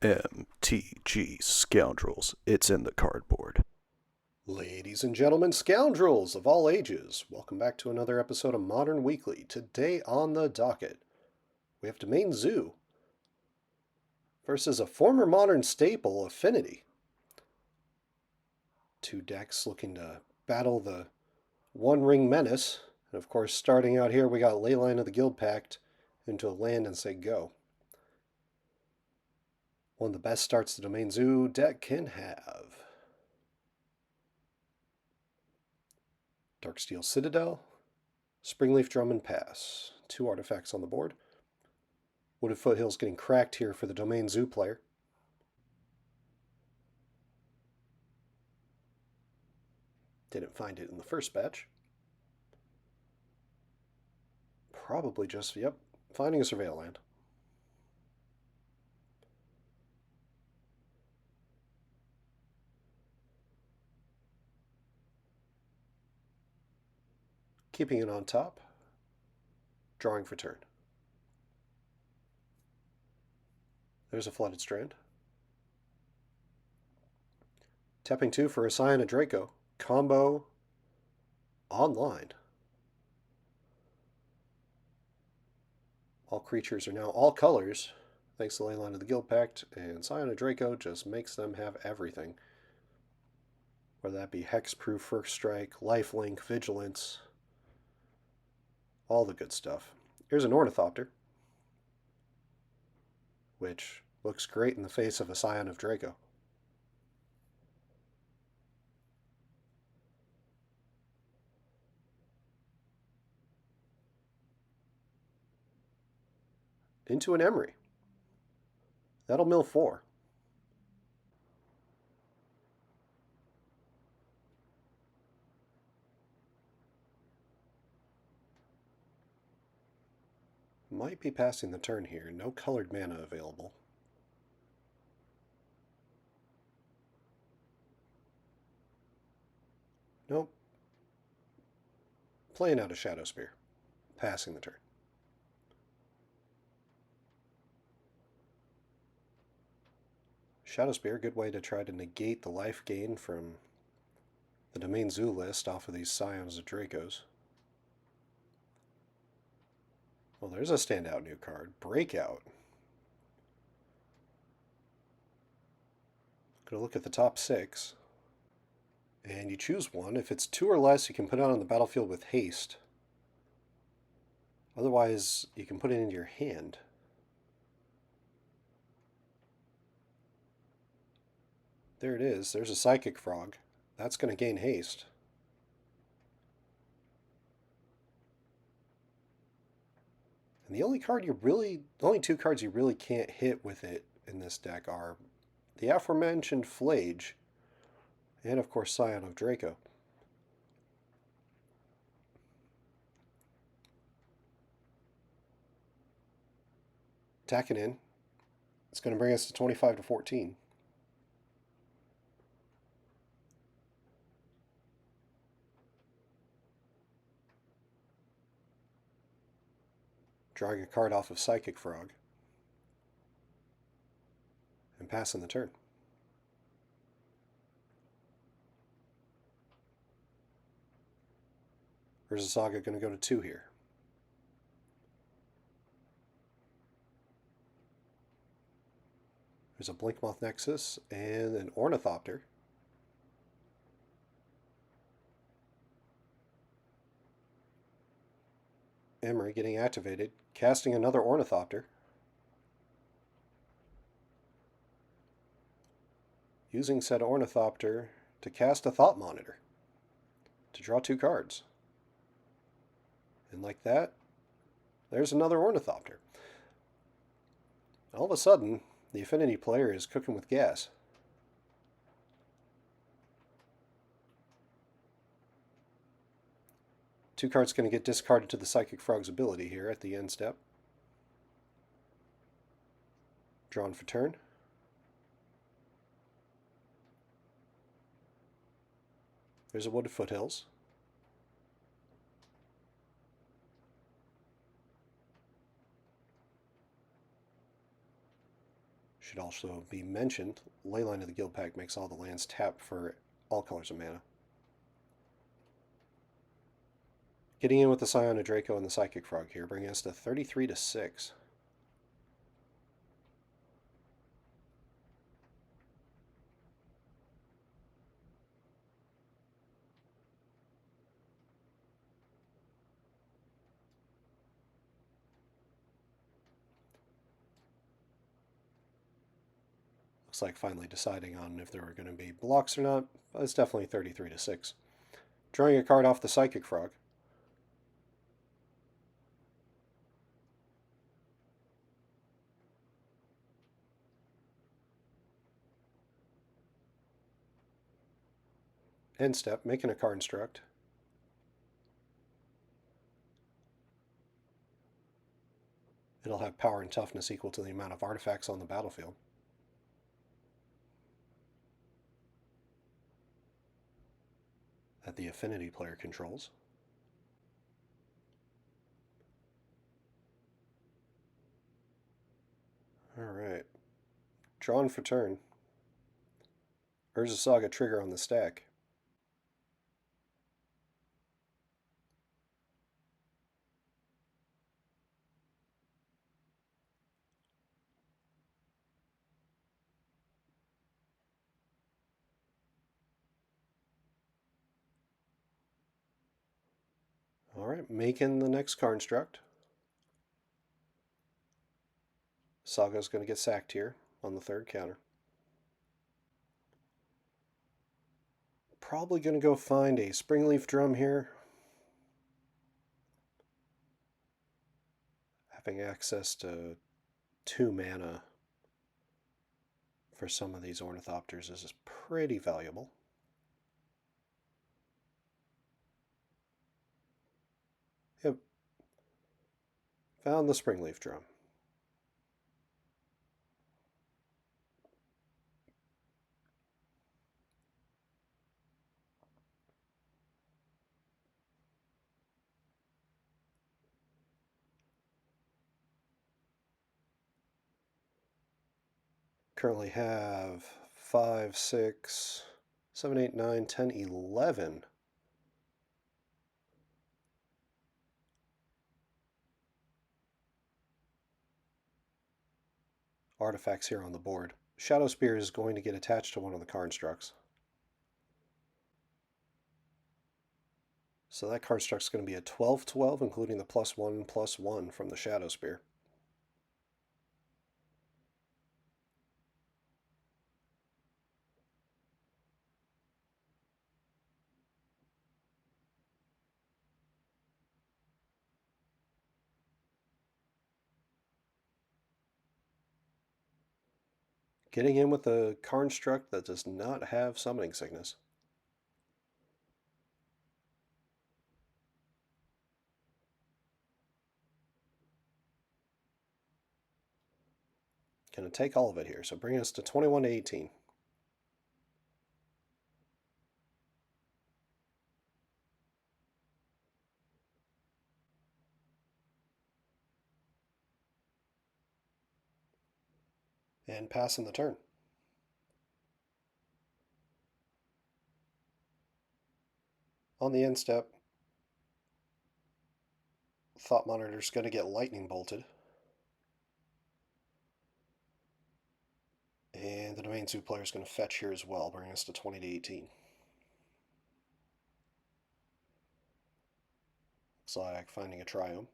MTG Scoundrels. It's in the cardboard. Ladies and gentlemen, scoundrels of all ages, welcome back to another episode of Modern Weekly. Today on the docket, we have Domain Zoo versus a former Modern staple, Affinity. Two decks looking to battle the One Ring Menace. And of course, starting out here, we got Leyline of the Guild Pact into a land and say go. One of the best starts the Domain Zoo deck can have. Darksteel Citadel, Springleaf Drum and Pass. Two artifacts on the board. Wooded Foothills getting cracked here for the Domain Zoo player. Didn't find it in the first batch. Probably just, finding a Surveil land. Keeping it on top. Drawing for turn. There's a Flooded Strand. Tapping 2 for a Scion of Draco. Combo online. All creatures are now all colors, thanks to Leyline of the Guild Pact, and Scion of Draco just makes them have everything. Whether that be Hexproof, First Strike, Lifelink, Vigilance, all the good stuff. Here's an Ornithopter, which looks great in the face of a Scion of Draco. Into an Emery. That'll mill 4. Might be passing the turn here. No colored mana available. Nope. Playing out a Shadow Spear. Passing the turn. Shadow Spear, good way to try to negate the life gain from the Domain Zoo list off of these Scions of Dracos. Well, there's a standout new card. Breakout. Gonna look at the top 6. And you choose one. If it's 2 or less, you can put it on the battlefield with haste. Otherwise, you can put it into your hand. There it is. There's a Psychic Frog. That's going to gain haste. And the only two cards you really can't hit with it in this deck are the aforementioned Flage and, of course, Scion of Draco. Attacking in. It's going to bring us to 25 to 14. Drawing a card off of Psychic Frog. And passing the turn. Urza Saga going to go to 2 here. There's a Blinkmoth Nexus and an Ornithopter. Emery getting activated, casting another Ornithopter. Using said Ornithopter to cast a Thought Monitor to draw 2 cards. And like that, there's another Ornithopter. All of a sudden, the Affinity player is cooking with gas. Two cards going to get discarded to the Psychic Frog's ability here at the end step. Drawn for turn. There's a Wooded Foothills. Should also be mentioned, Leyline of the Guild Pact makes all the lands tap for all colors of mana. Getting in with the Scion of Draco and the Psychic Frog here, bringing us to 33 to 6. Looks like finally deciding on if there were going to be blocks or not, but it's definitely 33 to 6. Drawing a card off the Psychic Frog. End step, making a construct. It'll have power and toughness equal to the amount of artifacts on the battlefield. That the Affinity player controls. Alright. Drawn for turn. Urza Saga trigger on the stack. Alright, making the next construct. Saga's going to get sacked here on the third counter. Probably going to go find a Springleaf Drum here. Having access to 2 mana for some of these Ornithopters is pretty valuable. Yep. Found the Springleaf Drum. Currently have 5, 6, 7, 8, 9, 10, 11 artifacts here on the board. Shadow Spear is going to get attached to one of the constructs. So that construct's going to be a 12/12, including the +1/+1 from the Shadow Spear. Getting in with a construct that does not have Summoning Sickness. Gonna take all of it here, so bring us to 21 to 18. And passing the turn. On the end step, Thought Monitor's going to get lightning bolted. And the Domain Zoo player is going to fetch here as well, bringing us to 20 to 18. Looks like finding a Triome.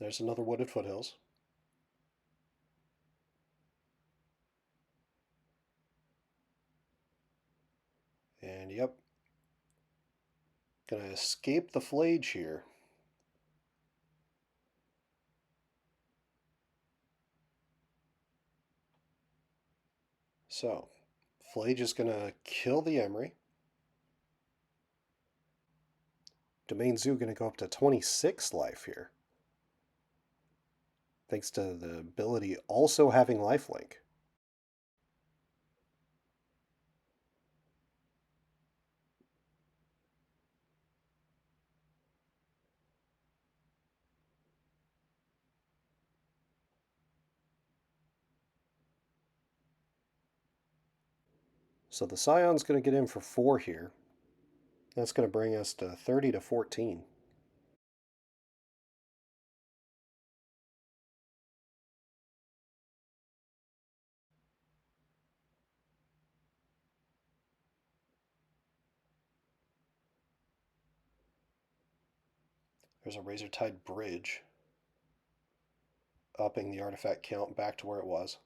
There's another Wooded Foothills. And yep, gonna escape the Flage here. So, Flage is gonna kill the Emery. Domain Zoo gonna go up to 26 life here. thanks to the ability also having lifelink. So the scion's going to get in for 4 here. That's going to bring us to 30 to 14. There's a Razor-Tide Bridge, upping the artifact count back to where it was.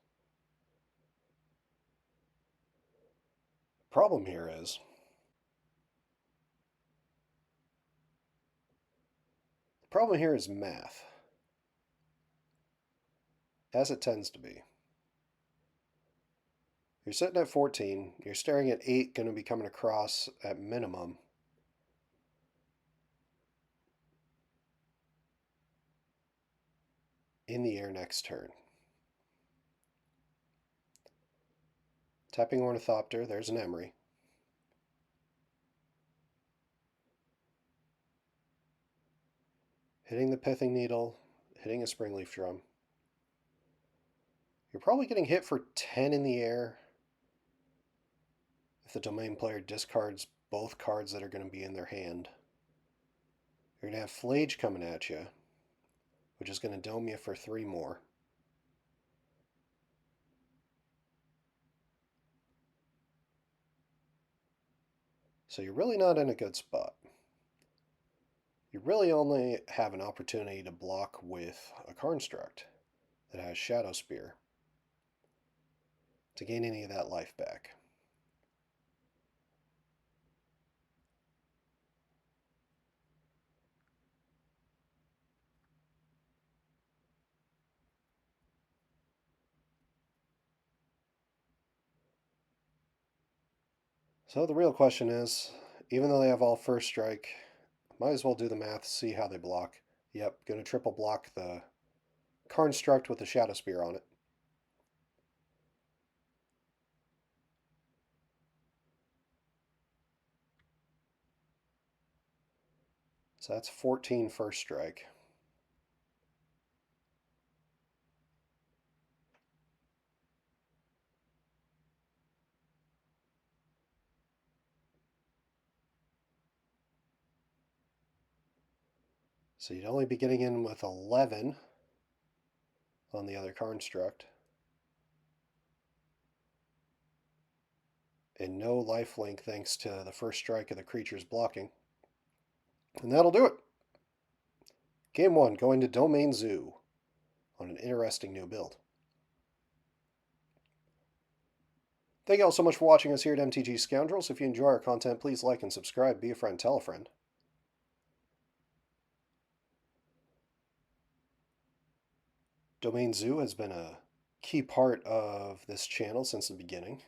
Problem here is math, as it tends to be. You're sitting at 14, you're staring at 8 going to be coming across at minimum. In the air next turn. Tapping Ornithopter, there's an Emery. Hitting the Pithing Needle, hitting a Springleaf Drum. You're probably getting hit for 10 in the air if the domain player discards both cards that are going to be in their hand. You're going to have Flage coming at you, which is going to dome you for 3 more. So you're really not in a good spot. You really only have an opportunity to block with a Construct that has Shadow Spear to gain any of that life back. So the real question is, even though they have all first strike, might as well do the math, see how they block. Yep, going to triple block the Construct with the Shadow Spear on it. So that's 14 first strike. So you'd only be getting in with 11 on the other Construct. And no lifelink thanks to the first strike of the creature's blocking. And that'll do it. Game 1 going to Domain Zoo on an interesting new build. Thank you all so much for watching us here at MTG Scoundrels. If you enjoy our content, please like and subscribe. Be a friend, tell a friend. Domain Zoo has been a key part of this channel since the beginning.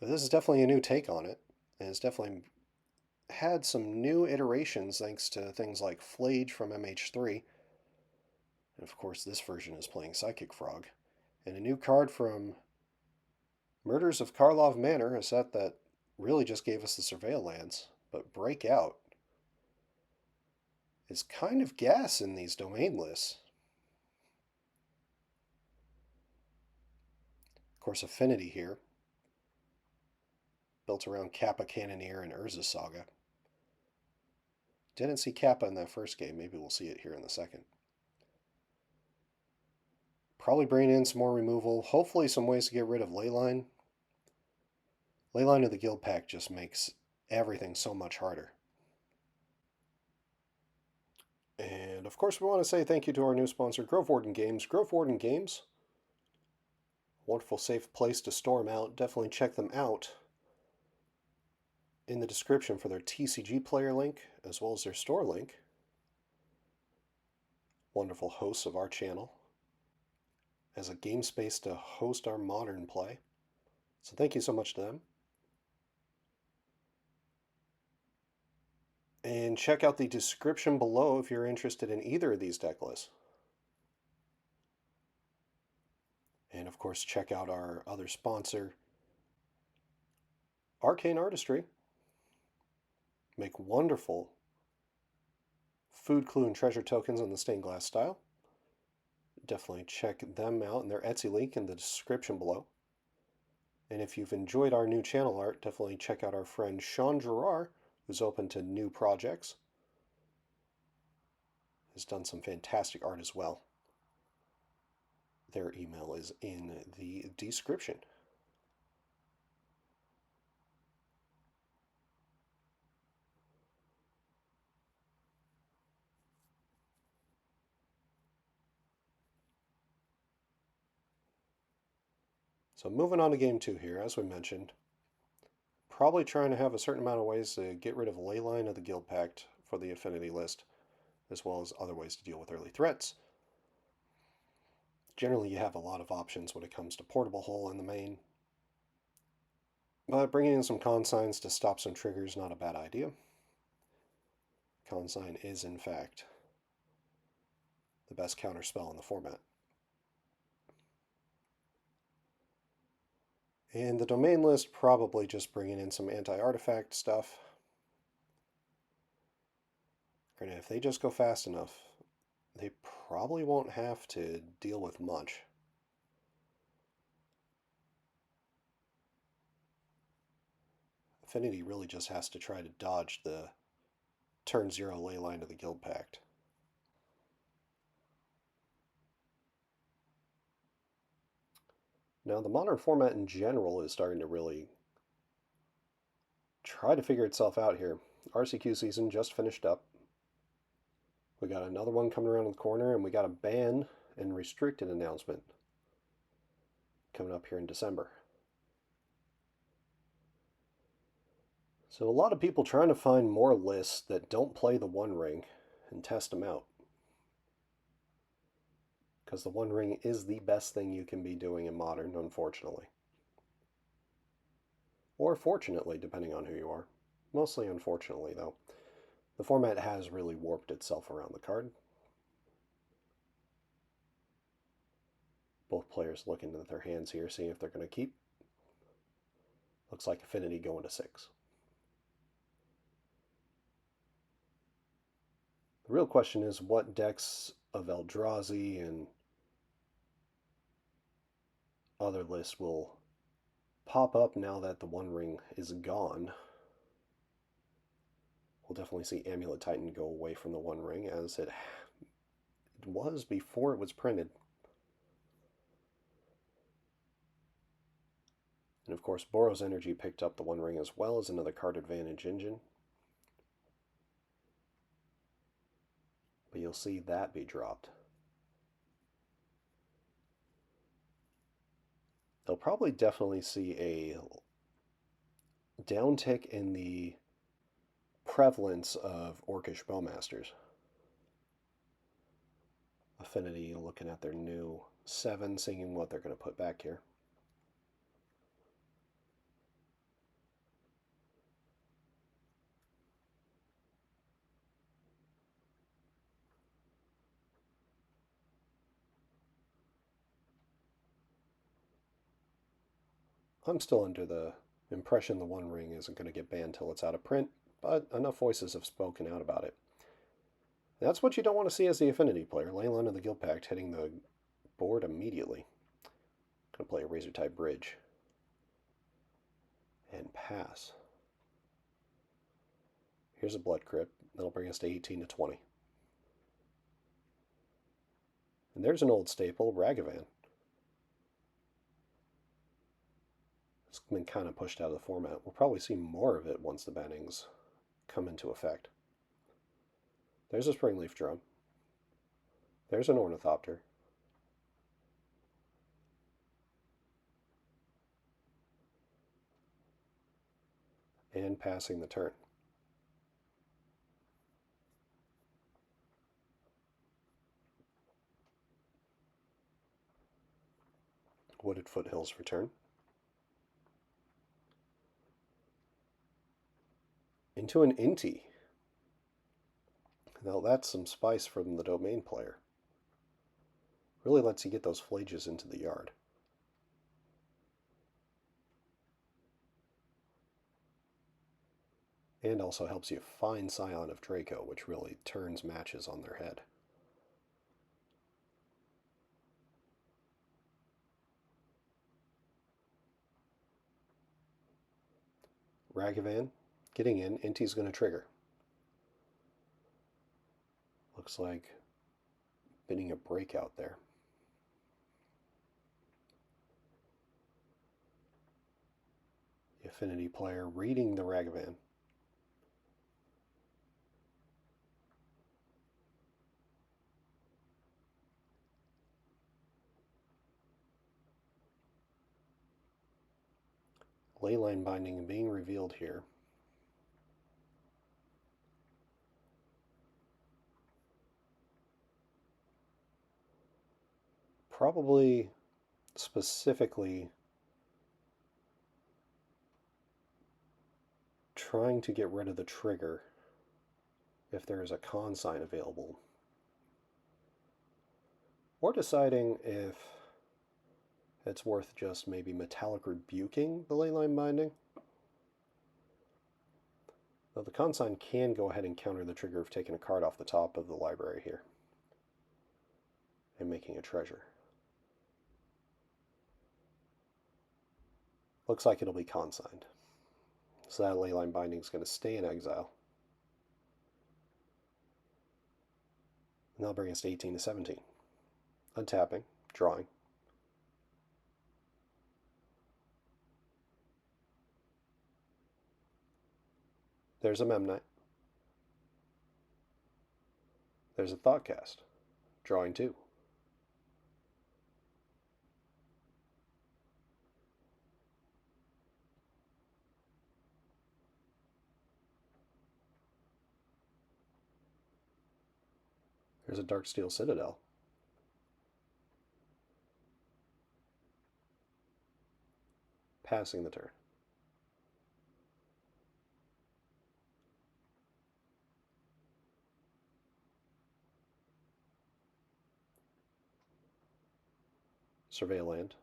But this is definitely a new take on it, and it's definitely had some new iterations thanks to things like Flage from MH3. And of course, this version is playing Psychic Frog. And a new card from Murders of Karlov Manor, a set that really just gave us the Surveil lands. But Breakout is kind of gas in these domain lists. Of course, Affinity here, built around Kappa, Cannoneer, and Urza Saga. Didn't see Kappa in that first game. Maybe we'll see it here in the second. Probably bring in some more removal. Hopefully some ways to get rid of Leyline. Leyline of the Guild Pack just makes everything so much harder. And of course we want to say thank you to our new sponsor, Warden Games. Warden Games, wonderful safe place to store them out. Definitely check them out in the description for their TCG player link, as well as their store link. Wonderful hosts of our channel as a game space to host our modern play. So thank you so much to them. And check out the description below if you're interested in either of these deck lists. of course, check out our other sponsor, Arcane Artistry. Make wonderful food, clue, and treasure tokens in the stained glass style. Definitely check them out in their Etsy link in the description below. And if you've enjoyed our new channel art, definitely check out our friend Sean Gerard, who's open to new projects. Has done some fantastic art as well. Their email is in the description. So moving on to game 2 here, as we mentioned, probably trying to have a certain amount of ways to get rid of Leyline of the Guild Pact for the Affinity list, as well as other ways to deal with early threats. Generally, you have a lot of options when it comes to Portable Hull in the main, but bringing in some consigns to stop some triggers is not a bad idea. Consign is, in fact, the best counter spell in the format. And the domain list, probably just bringing in some anti-artifact stuff. Granted, if they just go fast enough, they probably won't have to deal with much. Affinity really just has to try to dodge the turn 0 Leyline of the Guild Pact. Now, the modern format in general is starting to really try to figure itself out here. RCQ season just finished up. We got another one coming around the corner, and we got a ban and restricted announcement coming up here in December. So a lot of people trying to find more lists that don't play the One Ring and test them out. Because the One Ring is the best thing you can be doing in Modern, unfortunately. Or fortunately, depending on who you are. Mostly unfortunately, though. The format has really warped itself around the card. Both players looking at their hands here, seeing if they're going to keep. Looks like Affinity going to 6. The real question is what decks of Eldrazi and other lists will pop up now that the One Ring is gone. We'll definitely see Amulet Titan go away from the One Ring as it was before it was printed. And of course, Boros Energy picked up the One Ring as well as another card advantage engine. But you'll see that be dropped. They'll probably definitely see a downtick in the prevalence of Orcish Bowmasters. Affinity looking at their new 7, seeing what they're going to put back here. I'm still under the impression the One Ring isn't going to get banned until it's out of print, but enough voices have spoken out about it. That's what you don't want to see as the Affinity player. Leyline of the Guild Pact hitting the board immediately. Going to play a Razor-type Bridge. And pass. Here's a Blood Crypt. That'll bring us to 18 to 20. And there's an old staple, Ragavan. It's been kind of pushed out of the format. We'll probably see more of it once the bannings come into effect. There's a Springleaf Drum. There's an Ornithopter. And passing the turn. Wooded Foothills return. Into an Inti. Now that's some spice from the domain player. Really lets you get those flages into the yard. And also helps you find Scion of Draco, which really turns matches on their head. Ragavan, getting in, Inti's going to trigger. Looks like bidding a breakout there. The Affinity player reading the Ragavan. Leyline binding being revealed here. Probably specifically trying to get rid of the trigger if there is a con sign available. Or deciding if it's worth just maybe metallic rebuking the leyline binding. Though the con sign can go ahead and counter the trigger of taking a card off the top of the library here and making a treasure. Looks like it'll be consigned. So that leyline binding is going to stay in exile. And that'll bring us to 18 to 17. Untapping, drawing. There's a Memnite. There's a Thoughtcast. Drawing 2. There's a Darksteel Citadel. Passing the turn. Survey land.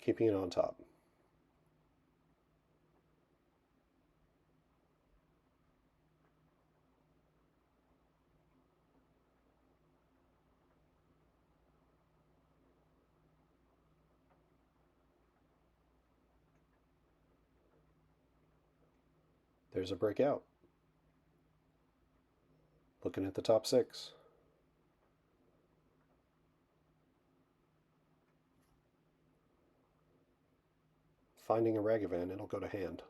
Keeping it on top. There's a breakout. Looking at the top 6. Finding a Ragavan, it'll go to hand.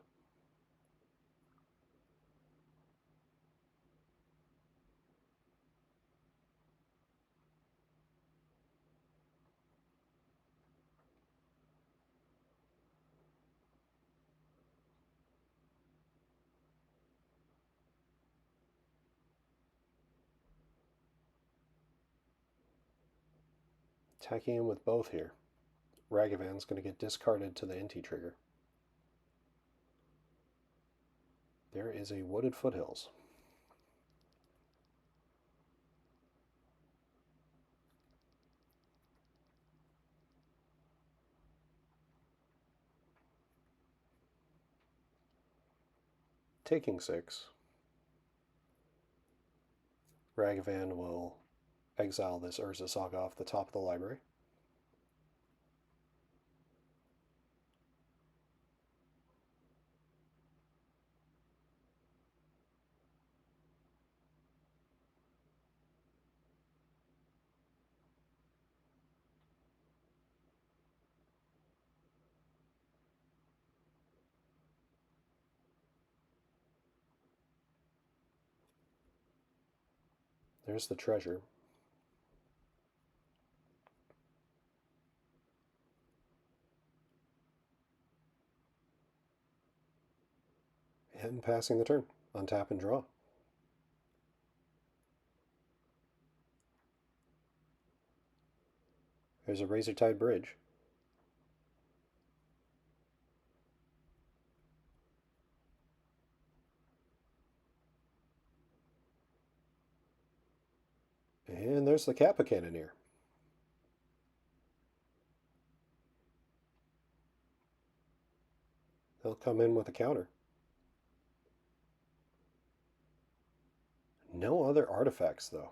Attacking him with both here. Ragavan's going to get discarded to the Inti trigger. There is a Wooded Foothills. Taking 6. Ragavan will exile this Urza Saga off the top of the library. There's the treasure. And passing the turn. Untap and draw. There's a Razortide Bridge. And there's the Kappa Cannoneer. They'll come in with a counter. other artifacts, though.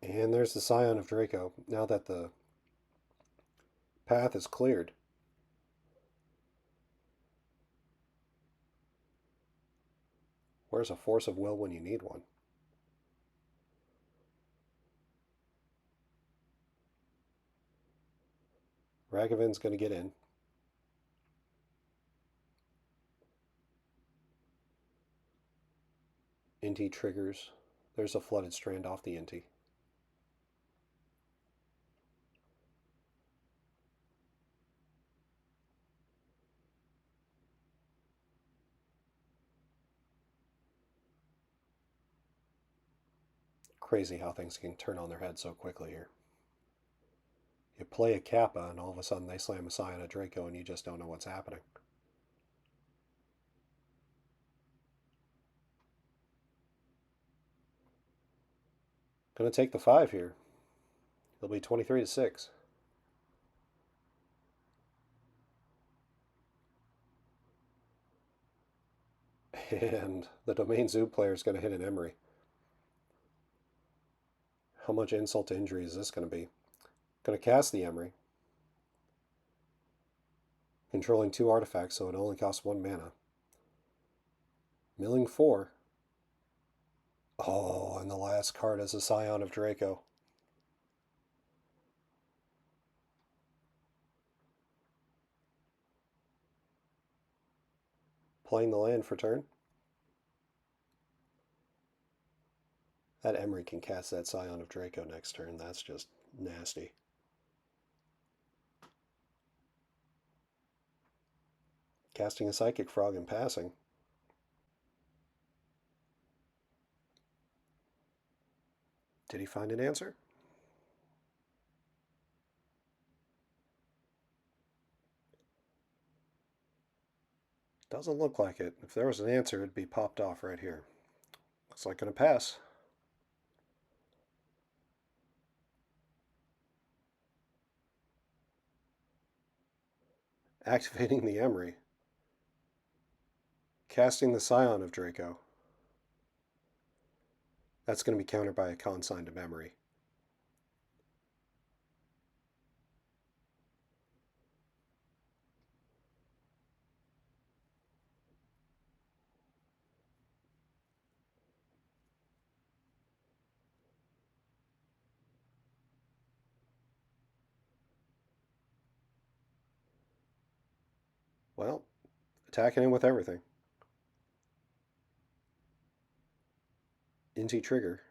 And there's the Scion of Draco. Now that the path is cleared. Where's a force of will when you need one? Ragavan's going to get in. Inti triggers. There's a flooded strand off the Inti. Crazy how things can turn on their head so quickly here. You play a kappa and all of a sudden they slam a scion of Draco and you just don't know what's happening. Gonna take the 5 here. It'll be 23-6. And the Domain Zoo player is going to hit an Emery. How much insult to injury is this going to be? Going to cast the Emery. Controlling 2 artifacts, so it only costs 1 mana. Milling 4. Oh, and the last card is a Scion of Draco. Playing the land for turn. That Emery can cast that Scion of Draco next turn. That's just nasty. Casting a Psychic Frog and passing. Did he find an answer? Doesn't look like it. If there was an answer, it'd be popped off right here. Looks like gonna pass. Activating the Emery. Casting the Scion of Draco. That's going to be countered by a consigned of Emery. Well, attacking him with everything. Inti trigger.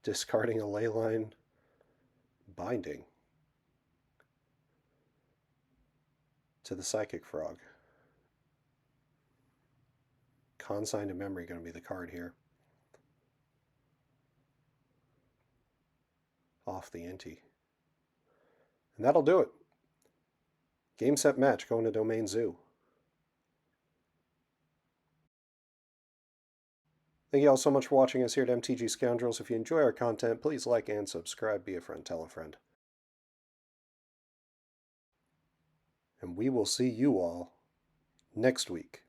Discarding a Leyline Binding to the Psychic Frog. Consigned of Memory going to be the card here. Off the Inti. And that'll do it. Game, set, match, going to Domain Zoo. Thank you all so much for watching us here at MTG Scoundrels. If you enjoy our content, please like and subscribe. Be a friend, tell a friend. And we will see you all next week.